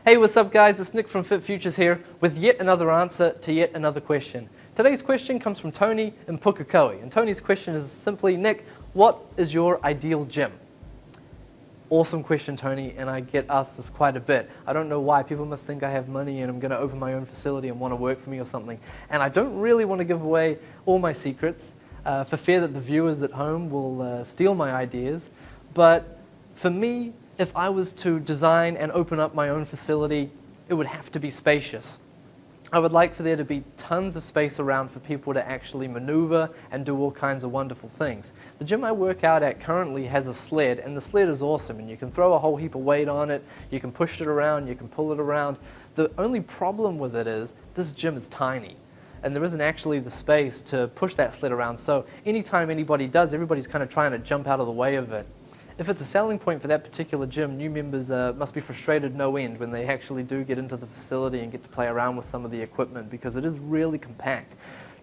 Hey, what's up guys? It's Nick from Fit Futures here with yet another answer to yet another question. Today's question comes from Tony in Pukekohe, and Tony's question is simply, Nick, what is your ideal gym? Awesome question, Tony, and I get asked this quite a bit. I don't know why. People must think I have money and I'm going to open my own facility and want to work for me or something. And I don't really want to give away all my secrets for fear that the viewers at home will steal my ideas. But for me, if I was to design and open up my own facility, it would have to be spacious. I would like for there to be tons of space around for people to actually maneuver and do all kinds of wonderful things. The gym I work out at currently has a sled, and the sled is awesome, and you can throw a whole heap of weight on it, you can push it around, you can pull it around. The only problem with it is this gym is tiny, and there isn't actually the space to push that sled around, so anytime anybody does, everybody's kind of trying to jump out of the way of it. If it's a selling point for that particular gym, new members must be frustrated no end when they actually do get into the facility and get to play around with some of the equipment, because it is really compact.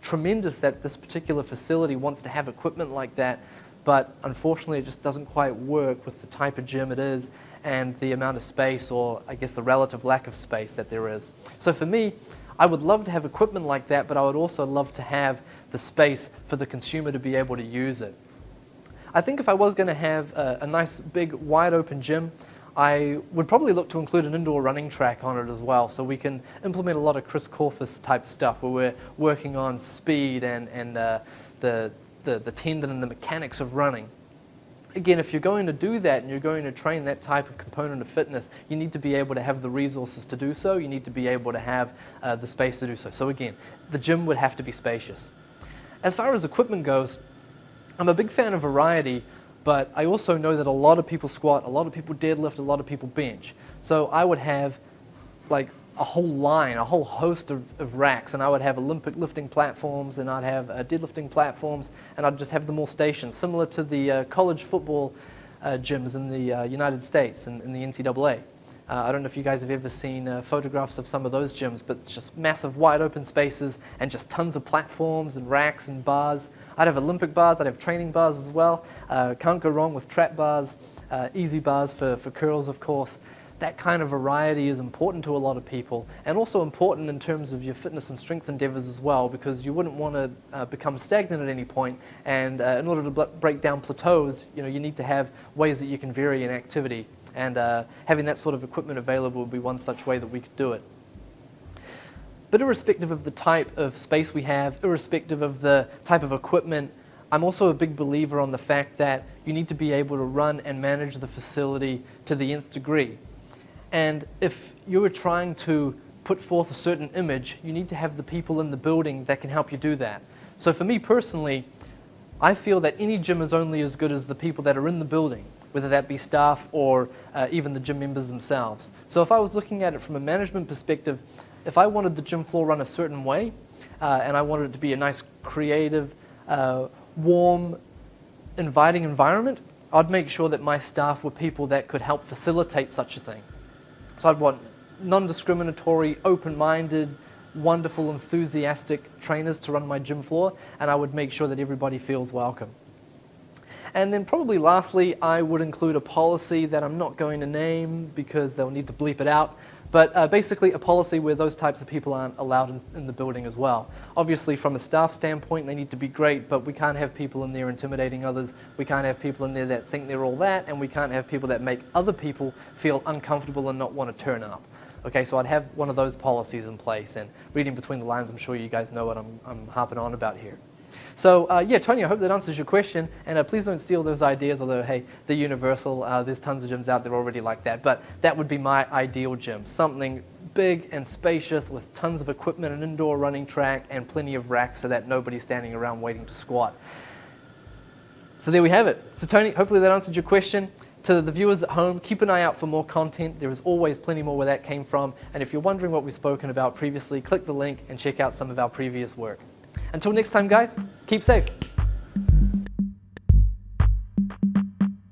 Tremendous that this particular facility wants to have equipment like that, but unfortunately it just doesn't quite work with the type of gym it is and the amount of space, or I guess the relative lack of space that there is. So for me, I would love to have equipment like that, but I would also love to have the space for the consumer to be able to use it. I think if I was going to have a nice big wide open gym, I would probably look to include an indoor running track on it as well, so we can implement a lot of Chris Korfist type stuff where we're working on speed and the tendon and the mechanics of running. Again, if you're going to do that and you're going to train that type of component of fitness, you need to be able to have the resources to do so, you need to be able to have the space to do so. So again, the gym would have to be spacious. As far as equipment goes, I'm a big fan of variety, but I also know that a lot of people squat, a lot of people deadlift, a lot of people bench. So I would have like a whole line, a whole host of racks, and I would have Olympic lifting platforms, and I'd have deadlifting platforms, and I'd just have them all stationed, similar to the college football gyms in the United States and in the NCAA. I don't know if you guys have ever seen photographs of some of those gyms, but it's just massive wide open spaces and just tons of platforms and racks and bars. I'd have Olympic bars, I'd have training bars as well. Can't go wrong with trap bars, easy bars for curls, of course. That kind of variety is important to a lot of people, and also important in terms of your fitness and strength endeavors as well, because you wouldn't want to become stagnant at any point, and in order to break down plateaus, you need to have ways that you can vary in activity, and having that sort of equipment available would be one such way that we could do it. But irrespective of the type of space we have, irrespective of the type of equipment, I'm also a big believer on the fact that you need to be able to run and manage the facility to the nth degree. And if you were trying to put forth a certain image, you need to have the people in the building that can help you do that. So for me personally, I feel that any gym is only as good as the people that are in the building, whether that be staff or even the gym members themselves. So if I was looking at it from a management perspective, if I wanted the gym floor run a certain way, and I wanted it to be a nice, creative, warm, inviting environment, I'd make sure that my staff were people that could help facilitate such a thing. So I'd want non-discriminatory, open-minded, wonderful, enthusiastic trainers to run my gym floor, and I would make sure that everybody feels welcome. And then probably lastly, I would include a policy that I'm not going to name because they'll need to bleep it out, but basically a policy where those types of people aren't allowed in the building as well. Obviously from a staff standpoint they need to be great, but we can't have people in there intimidating others, we can't have people in there that think they're all that, and we can't have people that make other people feel uncomfortable and not want to turn up. Okay, so I'd have one of those policies in place, and reading between the lines I'm sure you guys know what I'm harping on about here. So yeah, Tony, I hope that answers your question, and please don't steal those ideas, although hey, they're universal, there's tons of gyms out there already like that, but that would be my ideal gym, something big and spacious with tons of equipment, an indoor running track, and plenty of racks so that nobody's standing around waiting to squat. So there we have it. So Tony, hopefully that answered your question. To the viewers at home, keep an eye out for more content. There is always plenty more where that came from, and if you're wondering what we've spoken about previously, click the link and check out some of our previous work. Until next time guys, keep safe.